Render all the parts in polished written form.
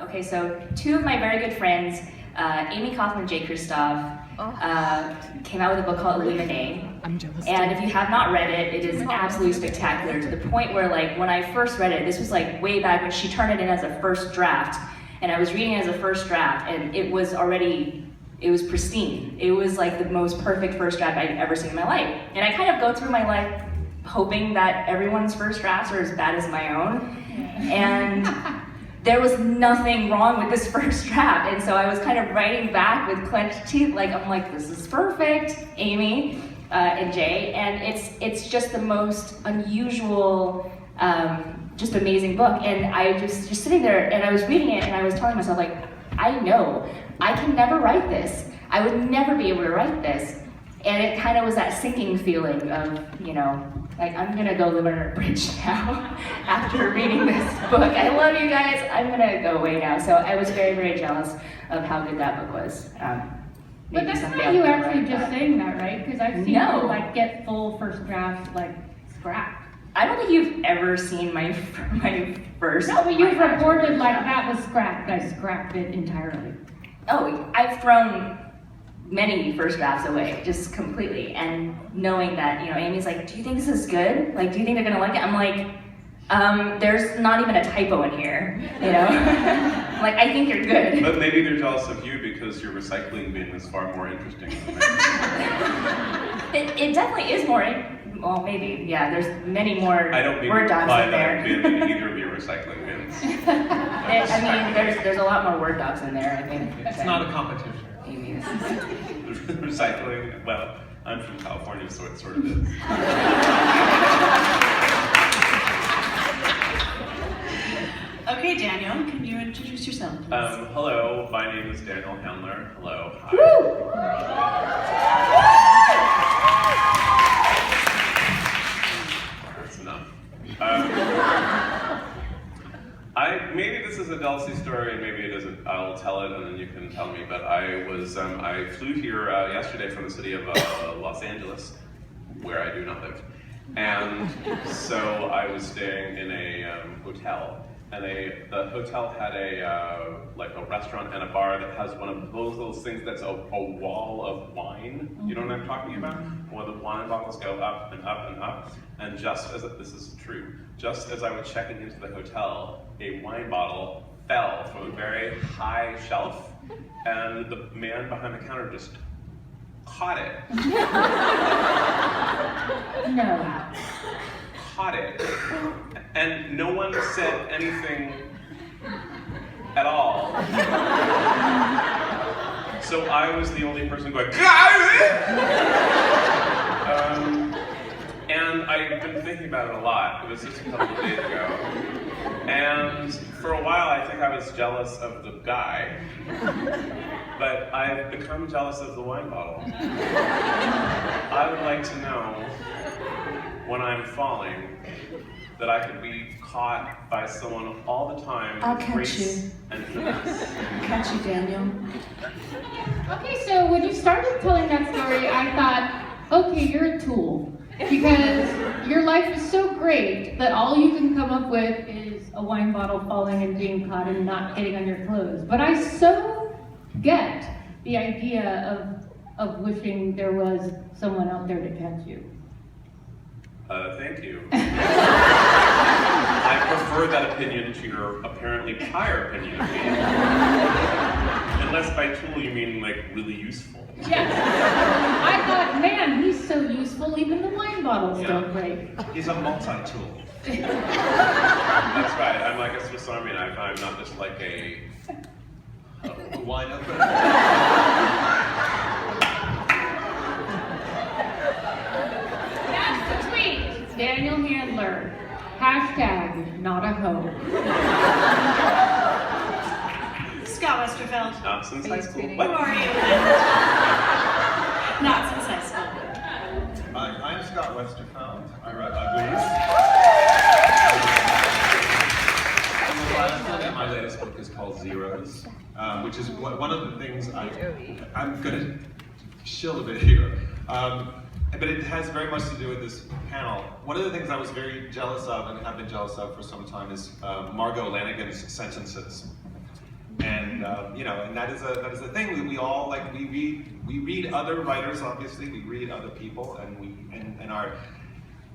Okay, so two of my very good friends, Amy Kaufman and Jay Kristoff, came out with a book called Lemonade. I'm jealous. And if you have not read it, it is absolutely spectacular, to the point where, like, when I first read it, this was like way back when she turned it in as a first draft, and I was reading it as a first draft, and it was pristine. It was like the most perfect first draft I'd ever seen in my life. And I kind of go through my life hoping that everyone's first drafts are as bad as my own. And there was nothing wrong with this first draft. And so I was kind of writing back with clenched teeth, like, I'm like, this is perfect, Amy and Jay. And it's just the most unusual, just amazing book. And I was just sitting there and I was reading it and I was telling myself, like, I know, I can never write this. I would never be able to write this. And it kind of was that sinking feeling of, you know, like, I'm gonna go live under a bridge now after reading this book. I love you guys, I'm gonna go away now. So I was very, very jealous of how good that book was. But that's not you actually just saying that, right? Because I've seen you like get full first drafts like scrapped. I don't think you've ever seen my first. No, but you've reported like that was scrapped. I scrapped it entirely. Oh, I've thrown many first drafts away, just completely. And knowing that, you know, Amy's like, do you think this is good? Like, do you think they're gonna like it? I'm like, there's not even a typo in here, you know? I'm like, I think you're good. But maybe they're jealous of you because your recycling bin is far more interesting than theirs. It definitely is more, well, maybe, yeah, there's many more Word docs in there. I don't mean to imply that I've been in either of your recycling bins. I mean, there's a lot more Word docs in there, I think. It's not a competition. Amy's. Recycling, well, I'm from California, so it sort of is. Okay, Daniel, can you introduce yourself, please? Hello, my name is Daniel Handler. Hello. Hi. That's enough. Maybe this is a Dulcie story, and maybe it isn't. I'll tell it, and then you can tell me. But I flew here yesterday from the city of Los Angeles, where I do not live, and so I was staying in a hotel. And the hotel had like a restaurant and a bar that has one of those little things that's a wall of wine. You know what I'm talking about? Where the wine bottles go up and up and up. And just as, this is true, just as I was checking into the hotel, a wine bottle fell from a very high shelf, and the man behind the counter just caught it. No. Caught it, and no one said anything at all. So I was the only person going, and I've been thinking about it a lot. It was just a couple of days ago. And for a while, I think I was jealous of the guy, but I've become jealous of the wine bottle. I would like to know, when I'm falling, that I could be caught by someone all the time. I'll catch you. And finesse. I'll catch you, Daniel. Okay, so when you started telling that story, I thought, okay, you're a tool. Because your life is so great that all you can come up with is a wine bottle falling and being caught and not getting on your clothes. But I so get the idea of wishing there was someone out there to catch you. Thank you. I prefer that opinion to your apparently prior opinion of me. Unless by tool you mean like really useful. Yes. I thought, man, he's so useful, even the wine bottles don't break. He's a multi-tool. That's right, I'm like a Swiss Army knife. I'm not just like a Wine opener. Daniel Handler, hashtag not a hoe. Scott Westerfeld. not since high school. Who are you? Not since high school. I'm Scott Westerfeld. I write ugliness. My latest book is called Zeros, which is one of the things I'm going to shill a bit here. but it has very much to do with this panel. One of the things I was very jealous of and have been jealous of for some time is Margot Lanigan's sentences. And and that is a thing. We all like we read other writers, obviously. We read other people,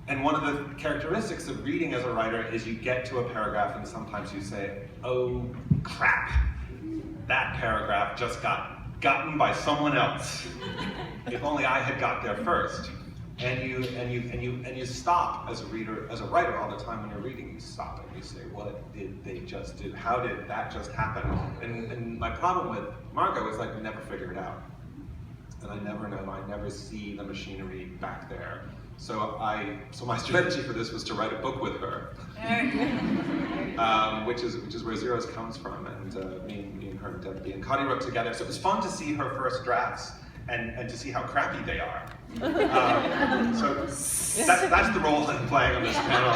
and one of the characteristics of reading as a writer is you get to a paragraph and sometimes you say, "Oh crap, that paragraph just got gotten by someone else. If only I had got there first." And you stop as a reader, as a writer all the time when you're reading. You stop and you say, "What did they just do? How did that just happen?" And my problem with Margot is like we never figure it out, and I never know. I never see the machinery back there. So my strategy for this was to write a book with her, which is where Zeros comes from, and me and her and Debbie and Connie wrote together. So it was fun to see her first drafts and to see how crappy they are. So that's the role I'm playing on this panel.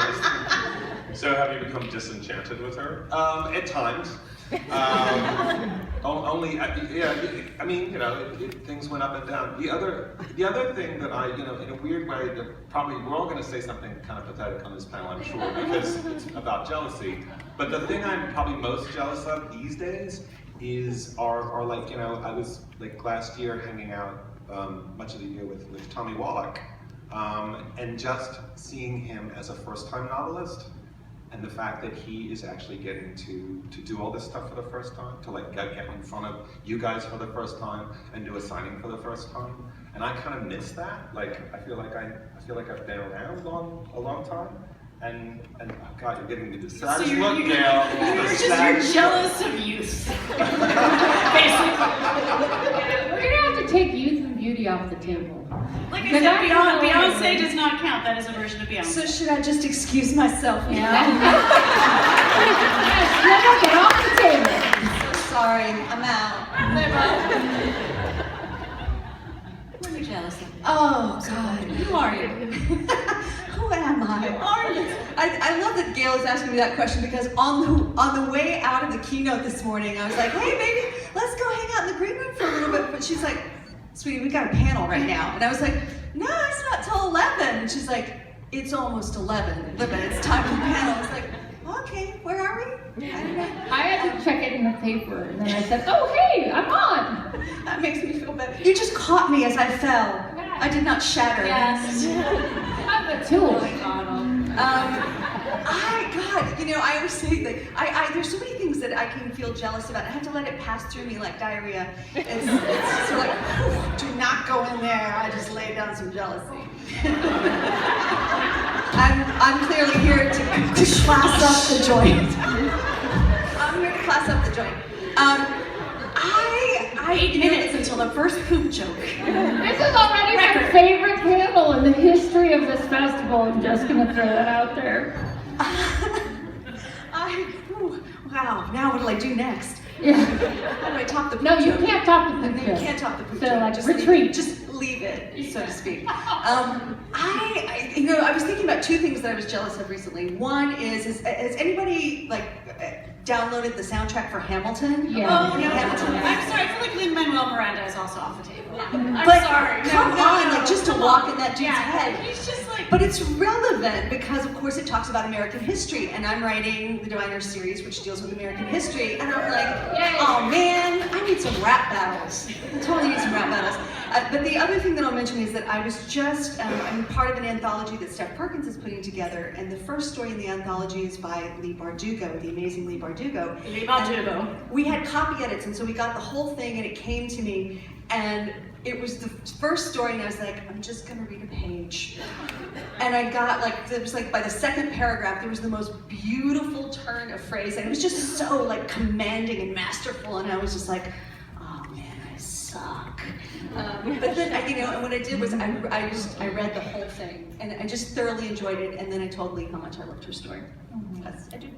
So have you become disenchanted with her? At times. Things went up and down. The other thing that I, in a weird way, that probably we're all going to say something kind of pathetic on this panel, I'm sure, because it's about jealousy. But the thing I'm probably most jealous of these days is I was like last year hanging out much of the year with Tommy Wallach, and just seeing him as a first-time novelist. And the fact that he is actually getting to do all this stuff for the first time, to like get in front of you guys for the first time and do a signing for the first time, and I kind of miss that. Like I feel like I've been around a long time, and oh God, you're getting me the saddest look, Gayle. You're jealous of youth, basically. We're gonna have to take youth and beauty off the table. Like I said, Beyonce does not count. That is a version of Beyonce. So should I just excuse myself now? Yes, get off the table. So sorry, I'm out. What are you jealous of? Oh God. Who are you? Who am I? Who are you? I love that Gayle is asking me that question because on the way out of the keynote this morning, I was like, hey, maybe let's go hang out in the green room for a little bit. But she's like, sweetie, we got a panel right now. And I was like, no, it's not till 11. And she's like, it's almost 11. Libba, it's time for the panel. I was like, okay, where are we? I don't know. I had to check it in the paper, and then I said, oh, hey, I'm on. That makes me feel better. You just caught me as I fell. I did not shatter. Yes. I'm a tool. I always say that there's so many things that I can feel jealous about. I have to let it pass through me like diarrhea. It's sort of like, whew, do not go in there. I just lay down some jealousy. I'm clearly here to class up the joint. I'm here to class up the joint. 8 minutes until the first poop joke. This is already my favorite panel in the history of this festival. I'm just gonna throw that out there. Wow, now what do I do next? Yeah. How do I top the poop No, you joke? can't top the poop You joke. can't top the poop So, joke. like, Just retreat. Just leave it, so to speak. I was thinking about two things that I was jealous of recently. One is has anybody downloaded the soundtrack for Hamilton? Yeah. Oh, no. Hamilton. I'm sorry, I feel like Lin-Manuel Miranda is also off the table. I'm But sorry. come on, just to come walk on. in that dude's Yeah, head. he's just like... But it's relevant because, of course, it talks about American history, and I'm writing the Diviner series, which deals with American history, and I'm like, oh man, I need some rap battles. I totally need some rap battles. But the other thing that I'll mention is that I was just, I'm part of an anthology that Steph Perkins is putting together, and the first story in the anthology is by Lee Bardugo, the amazing Lee Bardugo. Lee Bardugo. And we had copy edits, and so we got the whole thing, and it came to me, and it was the first story, and I was like, I'm just gonna read a page. And I got it was by the second paragraph, there was the most beautiful turn of phrase, and it was just so commanding and masterful, and I was just like, oh man, I suck. But then, and what I did was I read the whole thing, and I just thoroughly enjoyed it, and then I told Lee how much I loved her story. I do.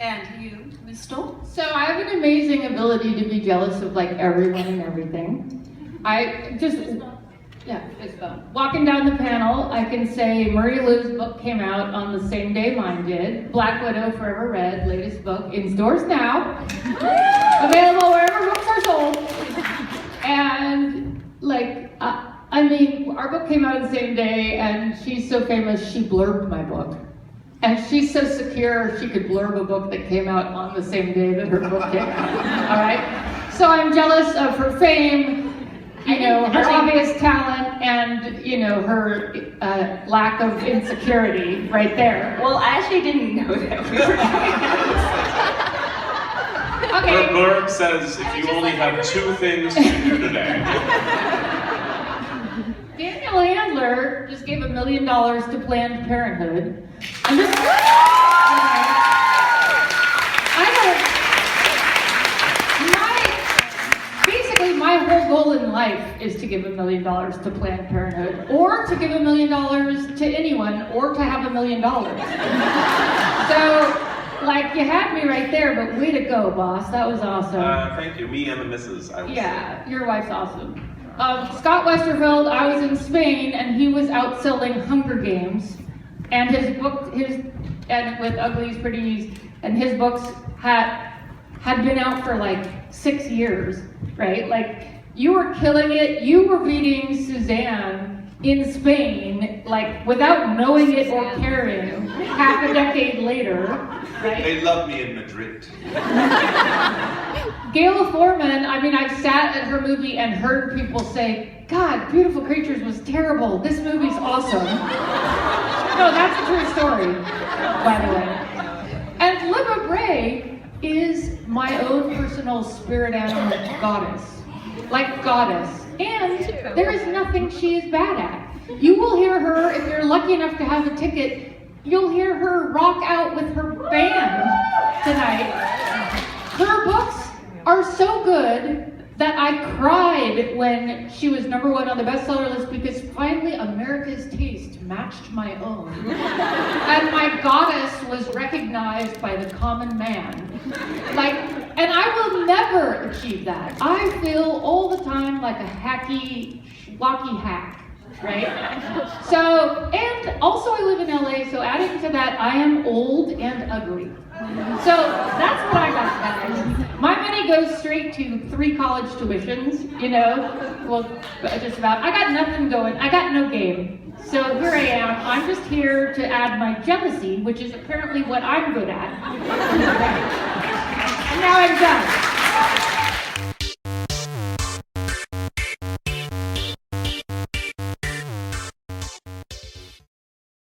And you, Ms. Stohl? So I have an amazing ability to be jealous of everyone and everything. Isabel. Walking down the panel, I can say Murray Lou's book came out on the same day mine did. Black Widow, Forever Read, latest book, in stores now. Available wherever books are sold. And our book book came out the same day, and she's so famous, she blurbed my book. And she's so secure, she could blurb a book that came out on the same day that her book came out, all right? So I'm jealous of her fame, you know, her obvious talent, and, you know, her lack of insecurity right there. Well, I actually didn't know that we were doing that. Okay. Blurb says, if you only have 2 things to do today. Daniel Handler just gave $1 million to Planned Parenthood. And this, basically my whole goal in life is to give $1 million to Planned Parenthood, or to give $1 million to anyone, or to have $1 million. So, like, you had me right there, but way to go, boss. That was awesome. Thank you. Me and the missus, I would Yeah, your wife's awesome. Scott Westerfeld, I was in Spain, and he was out selling Hunger Games, and his book, and with Uglies, Pretties, and his books had been out for like 6 years, right? Like, you were killing it. You were beating Suzanne in Spain, like, without knowing it or caring, half a decade later, right? They love me in Madrid. Gayle Forman, I mean, I've sat at her movie and heard people say, God, Beautiful Creatures was terrible. This movie's awesome. No, that's a true story, by the way. And Libba Bray is my own personal spirit animal goddess. Like goddess. And there is nothing she is bad at. You will hear her, if you're lucky enough to have a ticket, you'll hear her rock out with her band tonight. Her books are so good that I cried when she was #1 on the bestseller list, because finally America's taste matched my own. And my goddess was recognized by the common man. Like, and I will never achieve that. I feel all the time like a hacky, schlocky hack, right? So, and also I live in LA, so adding to that, I am old and ugly. So that's what I got, guys. My money goes straight to 3 college tuitions, you know, well, just about. I got nothing going. I got no game. So here I am. I'm just here to add my jealousy, which is apparently what I'm good at. And now I'm done.